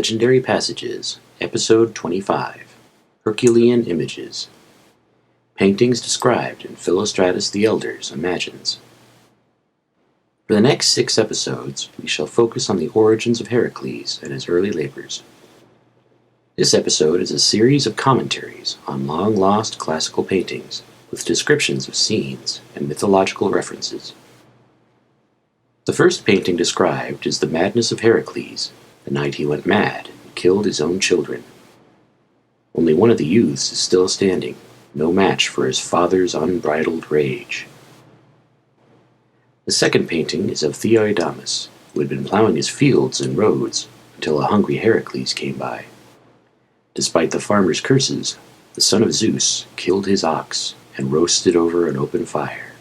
Legendary Passages, Episode 25, Herculean Images. Paintings described in Philostratus the Elder's Imagines. For the next 6 episodes, we shall focus on the origins of Heracles and his early labors. This episode is a series of commentaries on long-lost classical paintings with descriptions of scenes and mythological references. The first painting described is the Madness of Heracles, the night he went mad and killed his own children. Only one of the youths is still standing, no match for his father's unbridled rage. The second painting is of Theoidamas, who had been plowing his fields in Rhodes until a hungry Heracles came by. Despite the farmer's curses, the son of Zeus killed his ox and roasted over an open fire.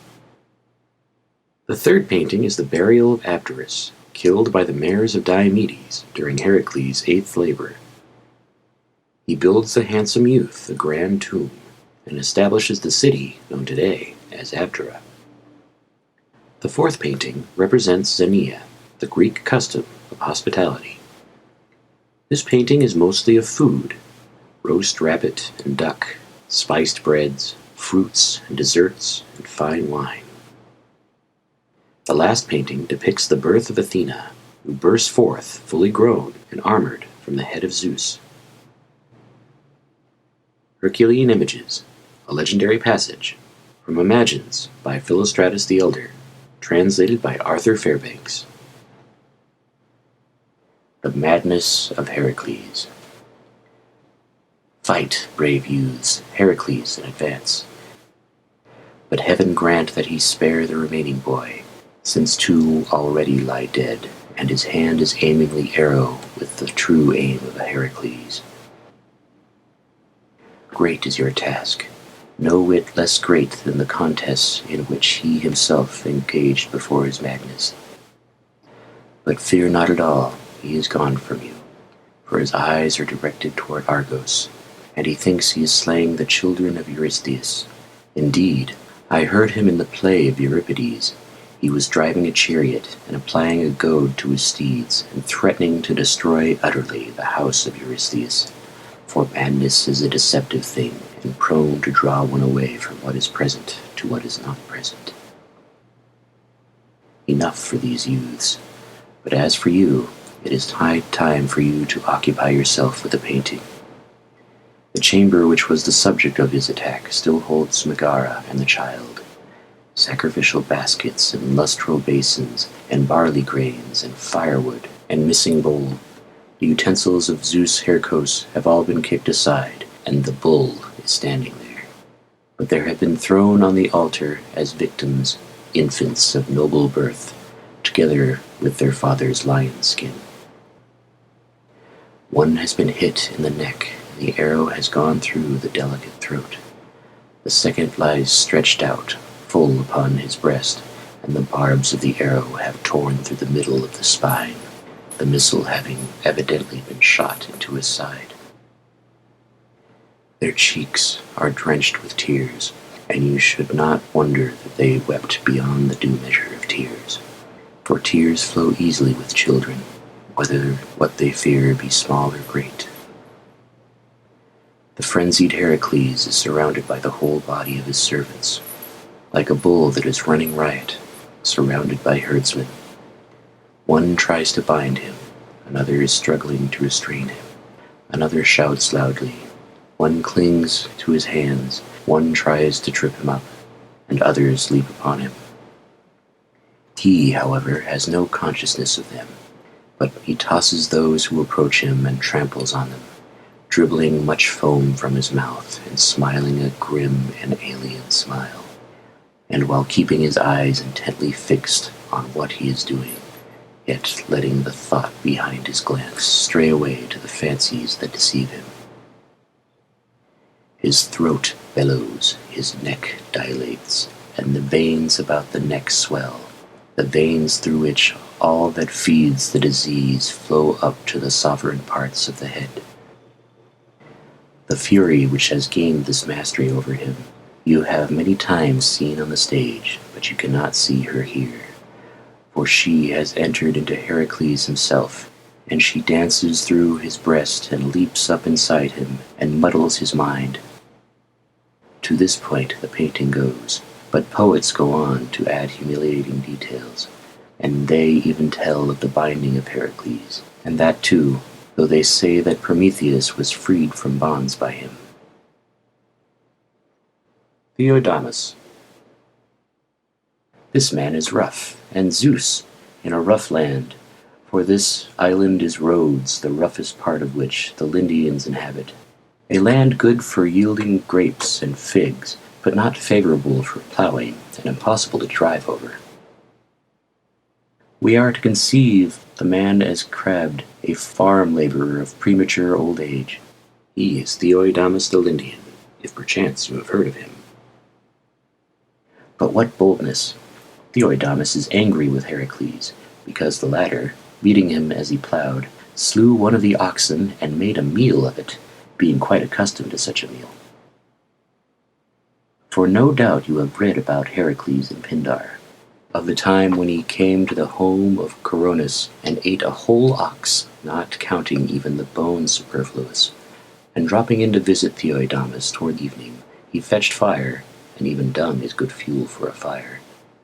The third painting is the Burial of Abderus, killed by the Mares of Diomedes during Heracles' 8th labor. He builds the handsome youth a grand tomb and establishes the city known today as Abdera. The fourth painting represents Xenia, the Greek custom of hospitality. This painting is mostly of food: roast rabbit and duck, spiced breads, fruits and desserts, and fine wine. The last painting depicts the birth of Athena, who bursts forth fully grown and armored from the head of Zeus. Herculean Images, a legendary passage, from Imagines by Philostratus the Elder, translated by Arthur Fairbanks. The Madness of Heracles. Fight, brave youths, Heracles in advance. But heaven grant that he spare the remaining boy, since 2 already lie dead, and his hand is aiming the arrow with the true aim of a Heracles. Great is your task, no whit less great than the contests in which he himself engaged before his madness. But fear not at all, he is gone from you, for his eyes are directed toward Argos, and he thinks he is slaying the children of Eurystheus. Indeed, I heard him in the play of Euripides. He was driving a chariot and applying a goad to his steeds, and threatening to destroy utterly the house of Eurystheus. For madness is a deceptive thing, and prone to draw one away from what is present to what is not present. Enough for these youths. But as for you, it is high time for you to occupy yourself with a painting. The chamber which was the subject of his attack still holds Megara and the child. Sacrificial baskets and lustral basins and barley grains and firewood and missing bowl. The utensils of Zeus Heracles have all been kicked aside, and the bull is standing there. But there have been thrown on the altar as victims infants of noble birth, together with their father's lion skin. One has been hit in the neck, and the arrow has gone through the delicate throat. The second lies stretched out, full upon his breast, and the barbs of the arrow have torn through the middle of the spine, the missile having evidently been shot into his side. Their cheeks are drenched with tears, and you should not wonder that they wept beyond the due measure of tears, for tears flow easily with children, whether what they fear be small or great. The frenzied Heracles is surrounded by the whole body of his servants, like a bull that is running riot, surrounded by herdsmen. One tries to bind him, another is struggling to restrain him, another shouts loudly, one clings to his hands, one tries to trip him up, and others leap upon him. He, however, has no consciousness of them, but he tosses those who approach him and tramples on them, dribbling much foam from his mouth and smiling a grim and alien smile, and while keeping his eyes intently fixed on what he is doing, yet letting the thought behind his glance stray away to the fancies that deceive him. His throat bellows, his neck dilates, and the veins about the neck swell, the veins through which all that feeds the disease flow up to the sovereign parts of the head. The fury which has gained this mastery over him you have many times seen on the stage, but you cannot see her here, for she has entered into Heracles himself, and she dances through his breast and leaps up inside him and muddles his mind. To this point the painting goes, but poets go on to add humiliating details, and they even tell of the binding of Heracles, and that too, though they say that Prometheus was freed from bonds by him. Theoidamas. This man is rough, and Zeus, in a rough land, for this island is Rhodes, the roughest part of which the Lindians inhabit, a land good for yielding grapes and figs, but not favorable for plowing and impossible to drive over. We are to conceive the man as crabbed, a farm laborer of premature old age. He is Theoidamas the Lindian, if perchance you have heard of him. But what boldness! Theoidamas is angry with Heracles, because the latter, beating him as he plowed, slew one of the oxen and made a meal of it, being quite accustomed to such a meal. For no doubt you have read about Heracles in Pindar, of the time when he came to the home of Coronis and ate a whole ox, not counting even the bones superfluous, and dropping in to visit Theoidamas toward evening, he fetched fire, and even dung is good fuel for a fire,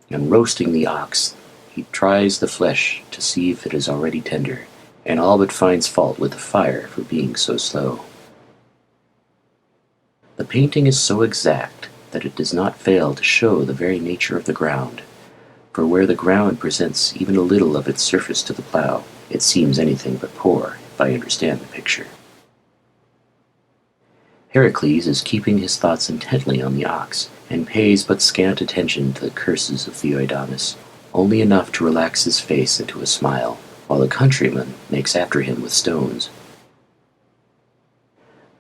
and roasting the ox, he tries the flesh to see if it is already tender, and all but finds fault with the fire for being so slow. The painting is so exact that it does not fail to show the very nature of the ground, for where the ground presents even a little of its surface to the plow, it seems anything but poor, if I understand the picture. Heracles is keeping his thoughts intently on the ox, and pays but scant attention to the curses of Theoidamas, only enough to relax his face into a smile, while the countryman makes after him with stones.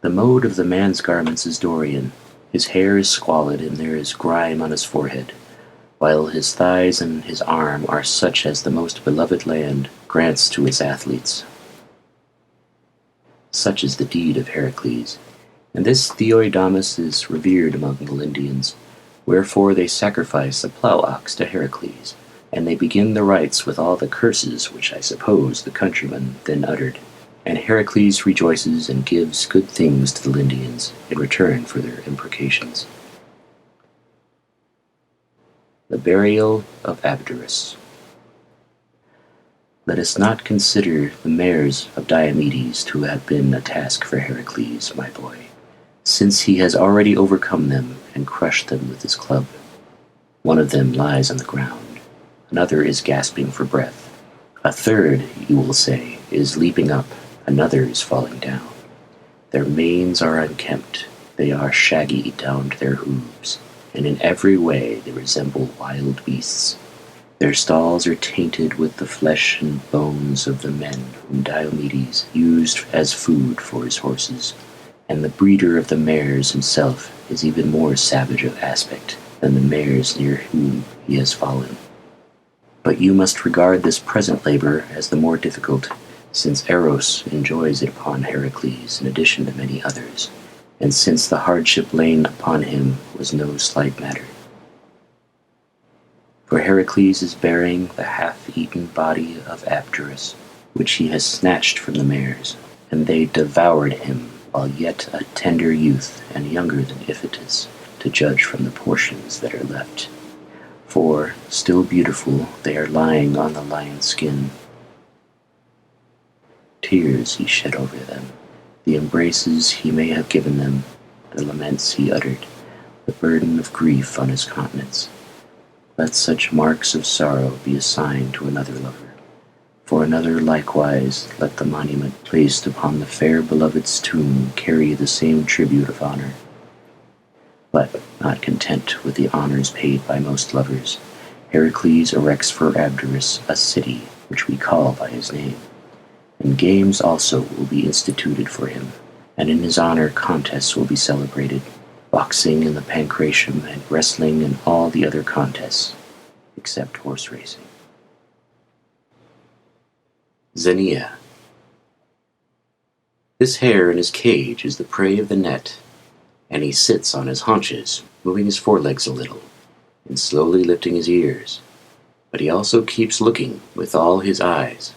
The mode of the man's garments is Dorian. His hair is squalid, and there is grime on his forehead, while his thighs and his arm are such as the most beloved land grants to its athletes. Such is the deed of Heracles, and this Theoidamas is revered among the Lindians, wherefore they sacrifice a plow-ox to Heracles, and they begin the rites with all the curses which I suppose the countryman then uttered, and Heracles rejoices and gives good things to the Lindians in return for their imprecations. The Burial of Abderus. Let us not consider the Mares of Diomedes to have been a task for Heracles, my boy, since he has already overcome them and crushed them with his club. One of them lies on the ground, another is gasping for breath, a third, you will say, is leaping up, another is falling down. Their manes are unkempt, they are shaggy down to their hooves, and in every way they resemble wild beasts. Their stalls are tainted with the flesh and bones of the men whom Diomedes used as food for his horses, and the breeder of the mares himself is even more savage of aspect than the mares near whom he has fallen. But you must regard this present labor as the more difficult, since Eros enjoys it upon Heracles in addition to many others, and since the hardship lain upon him was no slight matter. For Heracles is bearing the half-eaten body of Abderus, which he has snatched from the mares, and they devoured him while yet a tender youth and younger than Iphitus, to judge from the portions that are left. For, still beautiful, they are lying on the lion's skin. Tears he shed over them, the embraces he may have given them, the laments he uttered, the burden of grief on his countenance. Let such marks of sorrow be assigned to another lover. For another likewise let the monument placed upon the fair beloved's tomb carry the same tribute of honor. But, not content with the honors paid by most lovers, Heracles erects for Abderus a city which we call by his name, and games also will be instituted for him, and in his honor contests will be celebrated, boxing and the pancration and wrestling and all the other contests, except horse racing. Xenia. This hare in his cage is the prey of the net, and he sits on his haunches, moving his forelegs a little, and slowly lifting his ears, but he also keeps looking with all his eyes,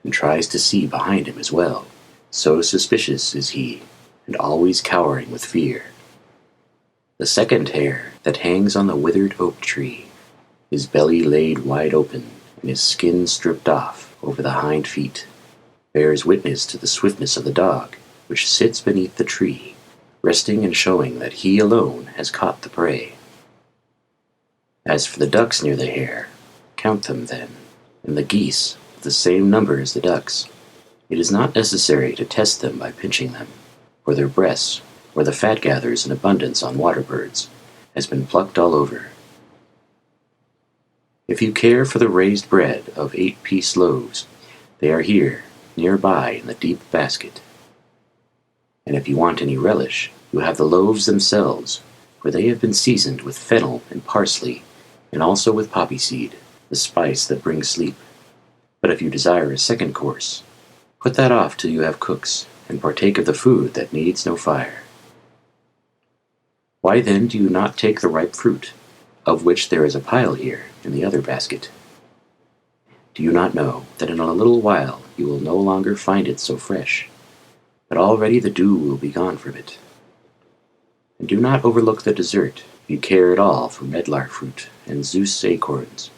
and tries to see behind him as well. So suspicious is he, and always cowering with fear. The second hare that hangs on the withered oak tree, his belly laid wide open, and his skin stripped off over the hind feet, bears witness to the swiftness of the dog, which sits beneath the tree, resting and showing that he alone has caught the prey. As for the ducks near the hare, count them then, and the geese with the same number as the ducks. It is not necessary to test them by pinching them, for their breasts, where the fat gathers in abundance on water birds, has been plucked all over. If you care for the raised bread of 8-piece loaves, they are here, nearby in the deep basket. And if you want any relish, you have the loaves themselves, for they have been seasoned with fennel and parsley, and also with poppy seed, the spice that brings sleep. But if you desire a second course, put that off till you have cooks, and partake of the food that needs no fire. Why then do you not take the ripe fruit, of which there is a pile here in the other basket? Do you not know that in a little while you will no longer find it so fresh, but already the dew will be gone from it? And do not overlook the dessert, if you care at all for medlar fruit and Zeus acorns,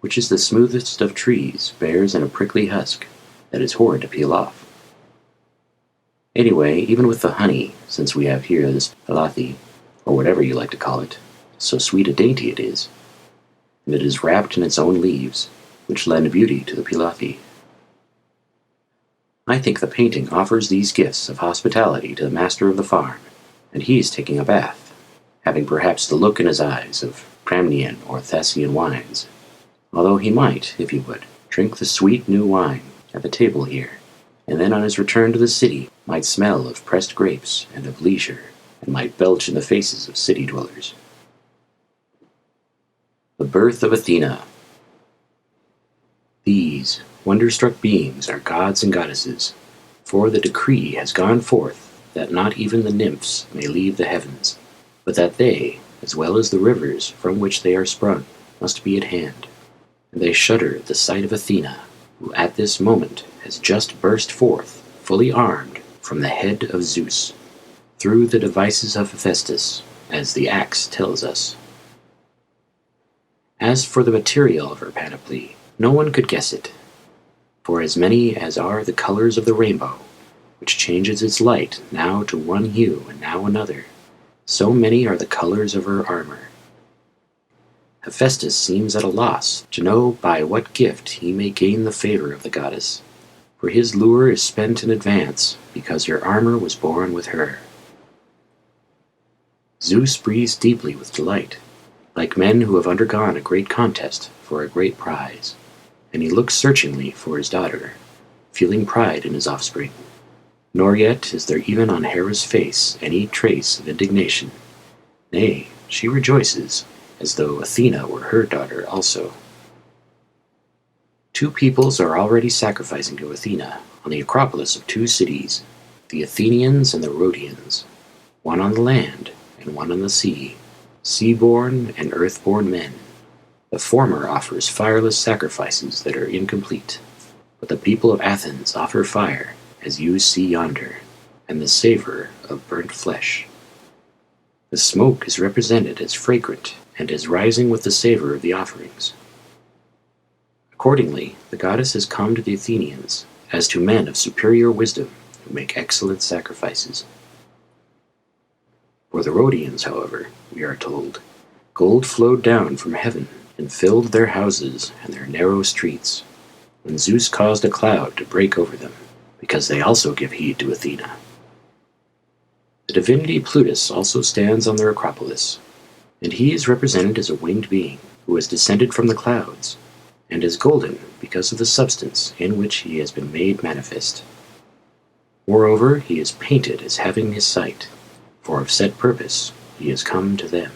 which is the smoothest of trees, bears in a prickly husk that is horrid to peel off. Anyway, even with the honey, since we have here this philothi, or whatever you like to call it, so sweet a dainty it is, and it is wrapped in its own leaves, which lend beauty to the philothi. I think the painting offers these gifts of hospitality to the master of the farm, and he is taking a bath, having perhaps the look in his eyes of Pramnian or Thessian wines, although he might, if he would, drink the sweet new wine at the table here, and then on his return to the city might smell of pressed grapes and of leisure, and might belch in the faces of city dwellers. The birth of Athena. These wonder-struck beings are gods and goddesses, for the decree has gone forth that not even the nymphs may leave the heavens, but that they, as well as the rivers from which they are sprung, must be at hand. And they shudder at the sight of Athena, who at this moment has just burst forth, fully armed, from the head of Zeus, through the devices of Hephaestus, as the axe tells us. As for the material of her panoply, no one could guess it, for as many as are the colors of the rainbow, which changes its light now to one hue and now another, so many are the colors of her armor. Hephaestus seems at a loss to know by what gift he may gain the favor of the goddess, for his lure is spent in advance, because her armor was born with her. Zeus breathes deeply with delight, like men who have undergone a great contest for a great prize, and he looks searchingly for his daughter, feeling pride in his offspring. Nor yet is there even on Hera's face any trace of indignation. Nay, she rejoices, as though Athena were her daughter also. Two peoples are already sacrificing to Athena on the acropolis of two cities, the Athenians and the Rhodians, one on the land and one on the sea, sea-born and earth-born men. The former offers fireless sacrifices that are incomplete, but the people of Athens offer fire, as you see yonder, and the savor of burnt flesh. The smoke is represented as fragrant and as rising with the savor of the offerings. Accordingly, the goddess has come to the Athenians as to men of superior wisdom who make excellent sacrifices. For the Rhodians, however, we are told, gold flowed down from heaven and filled their houses and their narrow streets, when Zeus caused a cloud to break over them, because they also give heed to Athena. The divinity Plutus also stands on their acropolis, and he is represented as a winged being who has descended from the clouds, and is golden because of the substance in which he has been made manifest. Moreover, he is painted as having his sight, for of set purpose he has come to them.